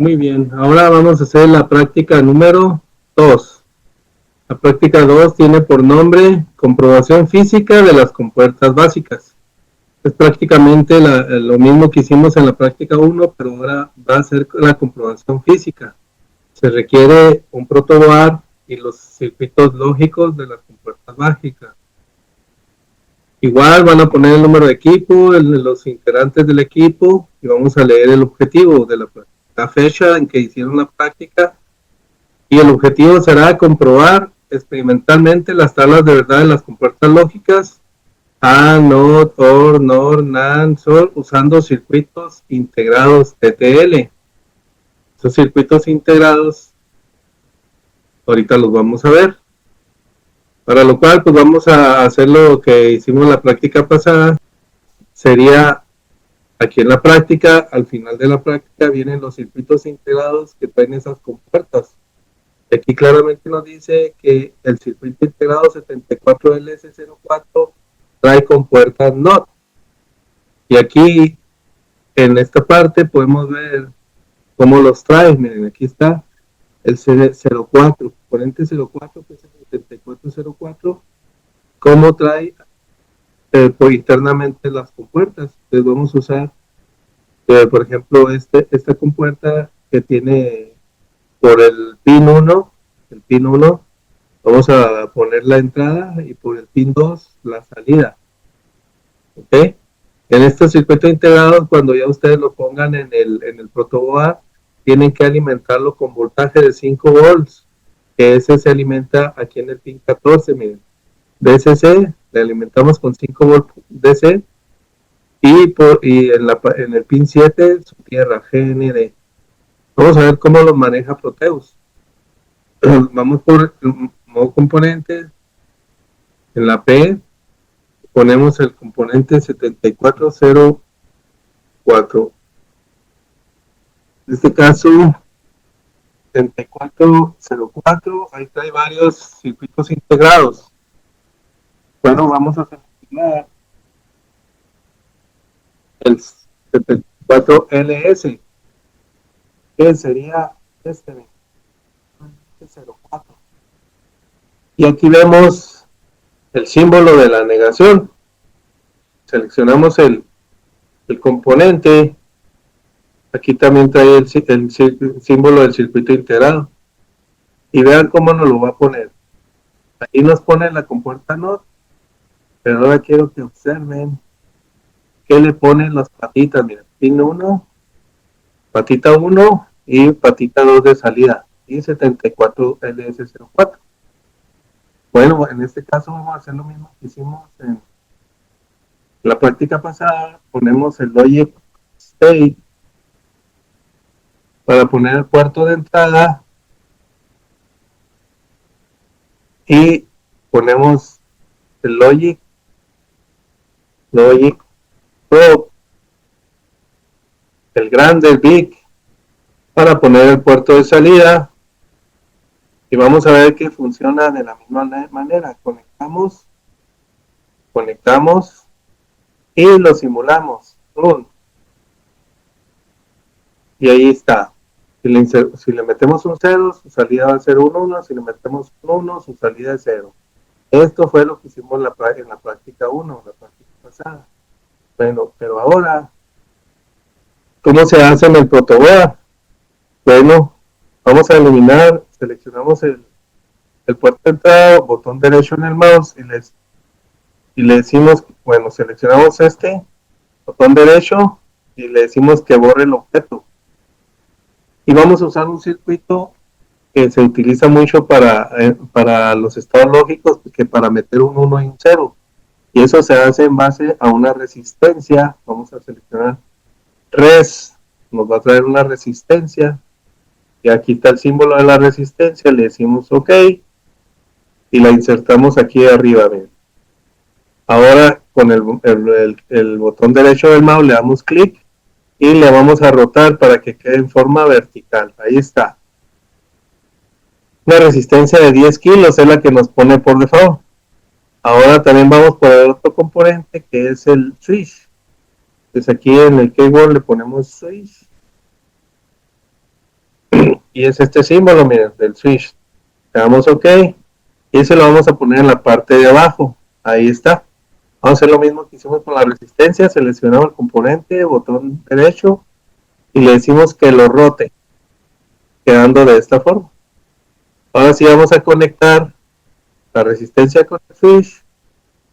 Muy bien, ahora vamos a hacer la práctica número 2. La práctica 2 tiene por nombre comprobación física de las compuertas básicas. Es prácticamente lo mismo que hicimos en la práctica 1, pero ahora va a ser la comprobación física. Se requiere un protoboard y los circuitos lógicos de las compuertas básicas. Igual van a poner el número de equipo, los integrantes del equipo y vamos a leer el objetivo de la fecha en que hicieron la práctica. Y el objetivo será comprobar experimentalmente las tablas de verdad de las compuertas lógicas AND, NOT, OR, NOR, NAND, SOR usando circuitos integrados TTL. Esos circuitos integrados ahorita los vamos a ver. Para lo cual pues vamos a hacer lo que hicimos en la práctica pasada. Sería aquí en la práctica, al final de la práctica vienen los circuitos integrados que traen esas compuertas. Aquí claramente nos dice que el circuito integrado 74LS04 trae compuertas NOT. Y aquí, en esta parte, podemos ver cómo los trae. Miren, aquí está el 04, componente 04, que es el 7404, cómo trae pues, internamente las compuertas. Entonces vamos a usar, por ejemplo, esta compuerta que tiene por el pin 1, vamos a poner la entrada y por el pin 2 la salida. ¿Ok? En estos circuitos integrados, cuando ya ustedes lo pongan en el protoboard, tienen que alimentarlo con voltaje de 5 volts, que ese se alimenta aquí en el pin 14, miren. DCC, le alimentamos con 5 volts DC, y en el pin 7, su tierra, GND. Vamos a ver cómo lo maneja Proteus. Vamos por el modo componentes. En la P ponemos el componente 7404. En este caso, 7404, ahí trae varios circuitos integrados. Bueno, vamos a seleccionar el 74LS, que sería este 04. Y aquí vemos el símbolo de la negación. Seleccionamos el componente. Aquí también trae el símbolo del circuito integrado. Y vean cómo nos lo va a poner. Ahí nos pone la compuerta NOT, pero ahora quiero que observen que le ponen las patitas. Miren, pin 1, patita 1 y patita 2 de salida. Y 74LS04. Bueno, en este caso vamos a hacer lo mismo que hicimos en la práctica pasada. Ponemos el logic state para poner el puerto de entrada y ponemos el logic probe, el grande, el big, para poner el puerto de salida. Y vamos a ver que funciona de la misma manera. Conectamos y lo simulamos. Y ahí está. Si le metemos un 0, su salida va a ser un 1. Si le metemos un 1, su salida es 0. Esto fue lo que hicimos en la práctica 1, la práctica pasada. Bueno, pero ahora, ¿cómo se hace en el protoboard? Bueno, vamos a eliminar, seleccionamos el puerto de entrada, botón derecho en el mouse y le decimos, bueno, seleccionamos botón derecho y le decimos que borre el objeto. Y vamos a usar un circuito que se utiliza mucho para los estados lógicos, que para meter un 1 y un 0. Y eso se hace en base a una resistencia. Vamos a seleccionar res, nos va a traer una resistencia. Y aquí está el símbolo de la resistencia, le decimos OK y la insertamos aquí arriba. Bien. Ahora con el botón derecho del mouse le damos clic y le vamos a rotar para que quede en forma vertical. Ahí está. Una resistencia de 10 kilos es la que nos pone por default. Ahora también vamos por el otro componente que es el switch. Entonces aquí en el keyboard le ponemos switch. y es este símbolo, miren, del switch. Le damos OK y ese lo vamos a poner en la parte de abajo. Ahí está. Vamos a hacer lo mismo que hicimos con la resistencia. Seleccionamos el componente, botón derecho y le decimos que lo rote, quedando de esta forma. Ahora sí vamos a conectar la resistencia con el switch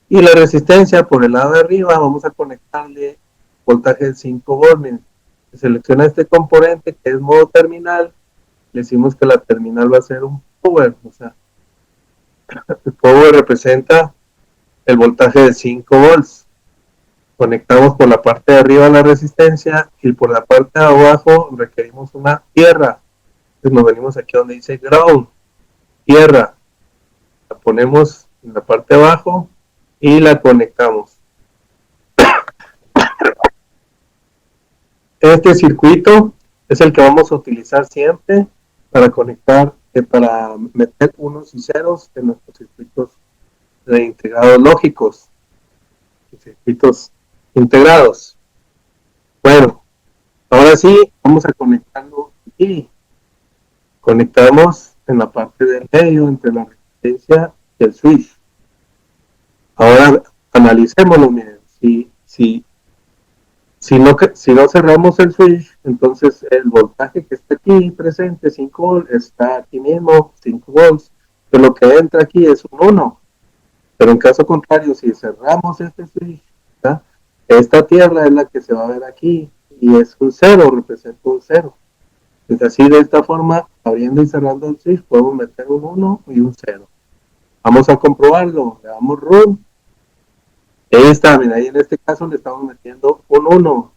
y la resistencia por el lado de arriba vamos a conectarle voltaje de 5 volts. Selecciona este componente que es modo terminal. Le decimos que la terminal va a ser un power, o sea, el power representa el voltaje de 5 volts. Conectamos por la parte de arriba la resistencia y por la parte de abajo requerimos una tierra. Entonces nos venimos aquí donde dice ground, tierra. La ponemos en la parte de abajo y la conectamos. Este circuito es el que vamos a utilizar siempre para conectar, para meter unos y ceros en nuestros circuitos de integrados lógicos, circuitos integrados. Bueno, ahora sí, vamos a conectarlo aquí. Conectamos en la parte del medio entre la resistencia y el switch. Ahora analicémoslo, miren, si no cerramos el switch, entonces el voltaje que está aquí presente, 5 volts, está aquí mismo, 5 volts, pero lo que entra aquí es un 1. Pero en caso contrario, si cerramos este switch, ¿tá? Esta tierra es la que se va a ver aquí y es un 0, representa un 0. Entonces así de esta forma, abriendo y cerrando el switch, podemos meter un 1 y un 0. Vamos a comprobarlo, le damos run. Ahí está, mira, ahí en este caso le estamos metiendo un 1.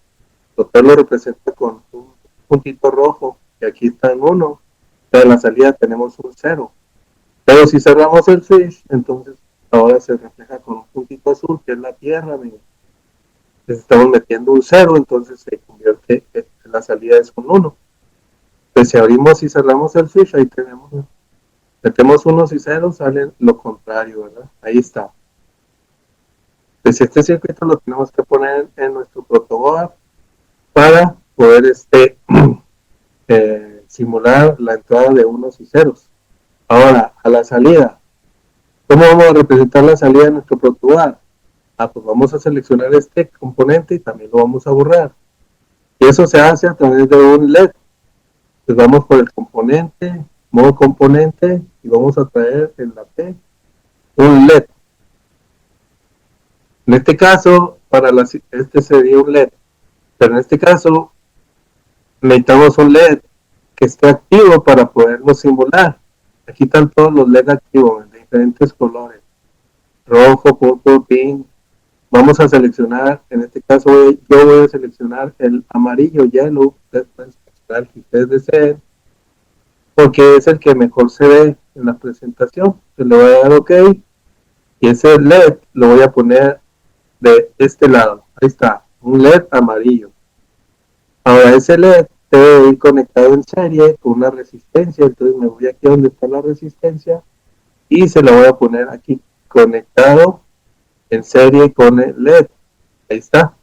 Total lo representa con un puntito rojo, y aquí está en 1. Pero en la salida tenemos un 0. Pero si cerramos el switch, entonces ahora se refleja con un puntito azul, que es la tierra, mira. Entonces estamos metiendo un 0, entonces se convierte en la salida es un 1. Pues si abrimos y cerramos el switch, ahí tenemos, metemos unos y ceros, sale lo contrario, ¿verdad? Ahí está. Pues este circuito lo tenemos que poner en nuestro protoboard para poder simular la entrada de unos y ceros. Ahora, a la salida, ¿cómo vamos a representar la salida de nuestro protoboard? Pues vamos a seleccionar este componente y también lo vamos a borrar. Y eso se hace a través de un LED. Pues vamos por el componente, modo componente, y vamos a traer en la P un LED. En este caso, este sería un LED, pero en este caso necesitamos un LED que esté activo para poderlo simular. Aquí están todos los LED activos de diferentes colores, rojo, purple, pink. Vamos a seleccionar, en este caso yo voy a seleccionar el amarillo, yellow, el que ustedes deseen, porque es el que mejor se ve en la presentación. Se le voy a dar OK y ese LED lo voy a poner de este lado. Ahí está, un LED amarillo. Ahora ese LED debe ir conectado en serie con una resistencia, entonces me voy aquí donde está la resistencia y se lo voy a poner aquí conectado en serie con el LED. Ahí está.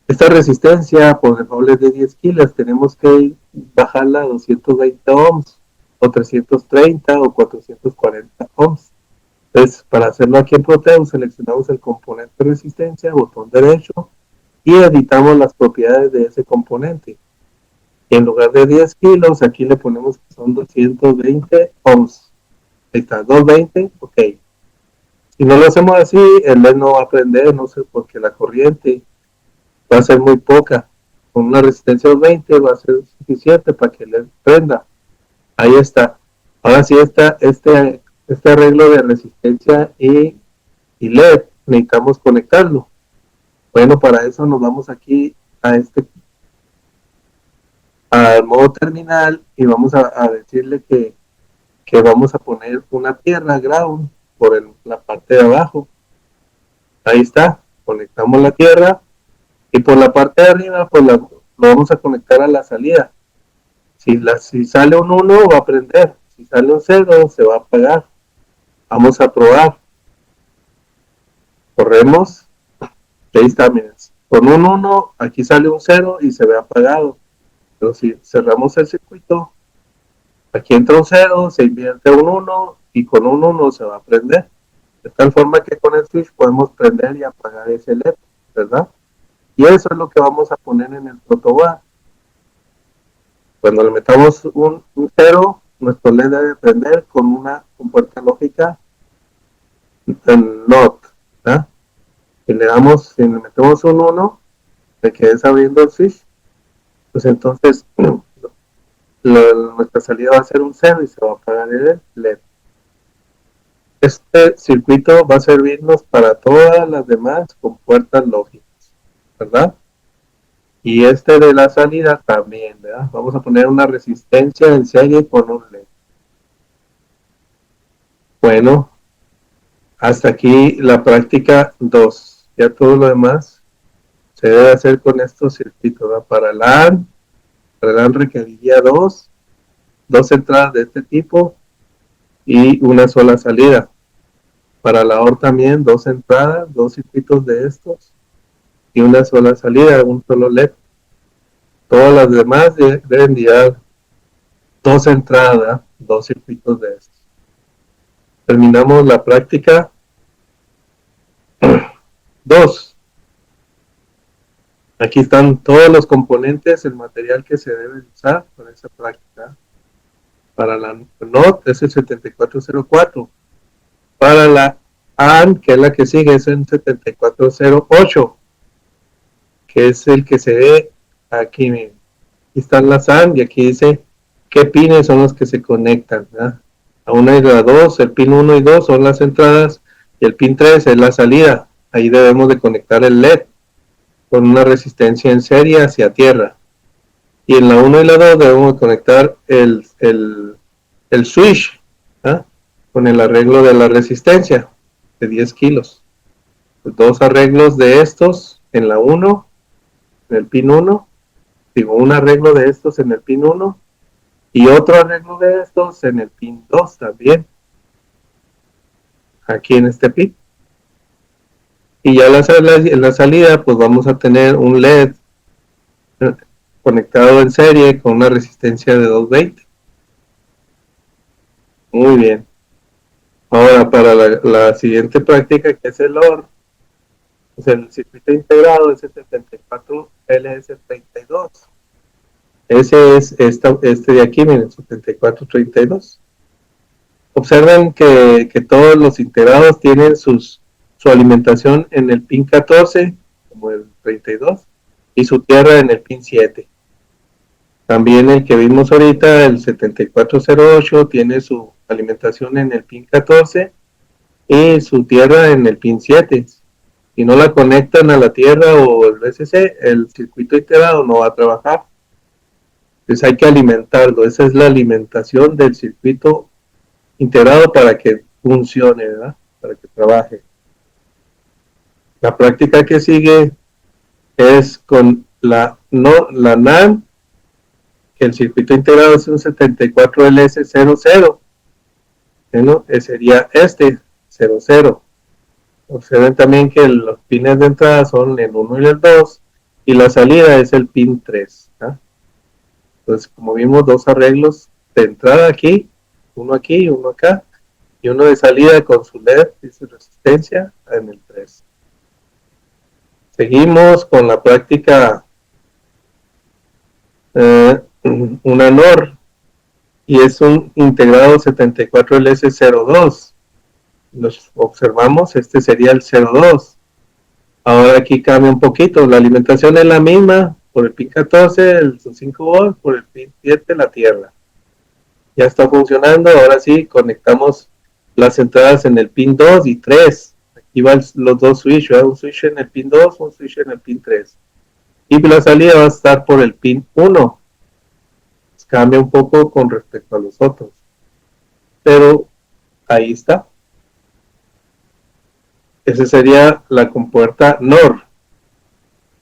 Esta resistencia por default es de 10 kilos, tenemos que bajarla a 220 ohms o 330 o 440 ohms. Entonces, para hacerlo aquí en Proteus, seleccionamos el componente de resistencia, botón derecho, y editamos las propiedades de ese componente. Y en lugar de 10 kilos, aquí le ponemos que son 220 ohms. Ahí está, 220, ok. Si no lo hacemos así, el LED no va a prender, no sé, porque la corriente va a ser muy poca. Con una resistencia de 20 va a ser suficiente para que el LED prenda. Ahí está. Ahora sí está este arreglo de resistencia y LED, necesitamos conectarlo. Bueno, para eso nos vamos aquí al modo terminal y vamos a decirle que vamos a poner una tierra ground por la parte de abajo. Ahí está, conectamos la tierra y por la parte de arriba pues lo vamos a conectar a la salida. Si sale un 1 va a prender, si sale un 0 se va a apagar. Vamos a probar. Corremos. Ahí está, miren. Con un 1 aquí sale un 0 y se ve apagado. Pero si cerramos el circuito, Aquí entra un 0, se invierte un 1 y con un 1 se va a prender. De tal forma que con el switch podemos prender y apagar ese LED, ¿verdad? Y eso es lo que vamos a poner en el protoboard. Cuando le metamos un 0, nuestro LED debe prender con una compuerta lógica en NOT, ¿verdad? Si le metemos un 1, de que es abriendo el switch, pues entonces nuestra salida va a ser un 0 y se va a apagar el LED. Este circuito va a servirnos para todas las demás compuertas lógicas, ¿verdad? Y este de la salida también, ¿verdad? Vamos a poner una resistencia en serie con un LED. Bueno, hasta aquí la práctica 2. Ya todo lo demás se debe hacer con estos circuitos, ¿verdad? Para el AN requeriría dos entradas de este tipo y una sola salida. Para la OR también, dos entradas, dos circuitos de estos y una sola salida, un solo LED. Todas las demás deben llevar dos entradas, dos circuitos de estos. Terminamos la práctica 2. Aquí están todos los componentes, el material que se debe usar para esa práctica. Para la NOT es el 7404. Para la AN, que es la que sigue, es el 7408, que es el que se ve aquí. Miren. Aquí están las AN y aquí dice qué pines son los que se conectan, ¿verdad? La 1 y la 2, el pin 1 y 2 son las entradas y el pin 3 es la salida. Ahí debemos de conectar el LED con una resistencia en serie hacia tierra. Y en la 1 y la 2 debemos de conectar el switch, ¿eh? Con el arreglo de la resistencia de 10 kilos. Dos arreglos de estos en la 1, en el pin 1, digo, un arreglo de estos en el pin 1 y otro arreglo de estos en el pin 2 también, aquí en este pin. Y ya en la salida pues vamos a tener un LED conectado en serie con una resistencia de 220. Muy bien. Ahora para la siguiente práctica, que es el OR, pues el circuito integrado es el 74LS32. Ese es este de aquí, miren, 7432. Observen que todos los integrados tienen su alimentación en el pin 14, como el 32, y su tierra en el pin 7. También el que vimos ahorita, el 7408, tiene su alimentación en el pin 14 y su tierra en el pin 7. Si no la conectan a la tierra o el VCC, el circuito integrado no va a trabajar. Entonces hay que alimentarlo. Esa es la alimentación del circuito integrado para que funcione, ¿verdad? Para que trabaje. La práctica que sigue es con la NAND, que el circuito integrado es un 74LS00, ¿no? Sería este 00. Observen también que los pines de entrada son el 1 y el 2 y la salida es el pin 3. ¿Ah? Entonces, como vimos, dos arreglos de entrada aquí, uno aquí y uno acá, y uno de salida con su LED y su resistencia en el 3. Seguimos con la práctica una NOR, y es un integrado 74LS02. Los observamos, este sería el 02. Ahora aquí cambia un poquito, la alimentación es la misma, por el pin 14, el 5 volts, por el pin 7, la tierra. Ya está funcionando, ahora sí, conectamos las entradas en el pin 2 y 3. Aquí van los dos switches, un switch en el pin 2, un switch en el pin 3. Y la salida va a estar por el pin 1. Cambia un poco con respecto a los otros. Pero ahí está. Esa sería la compuerta NOR.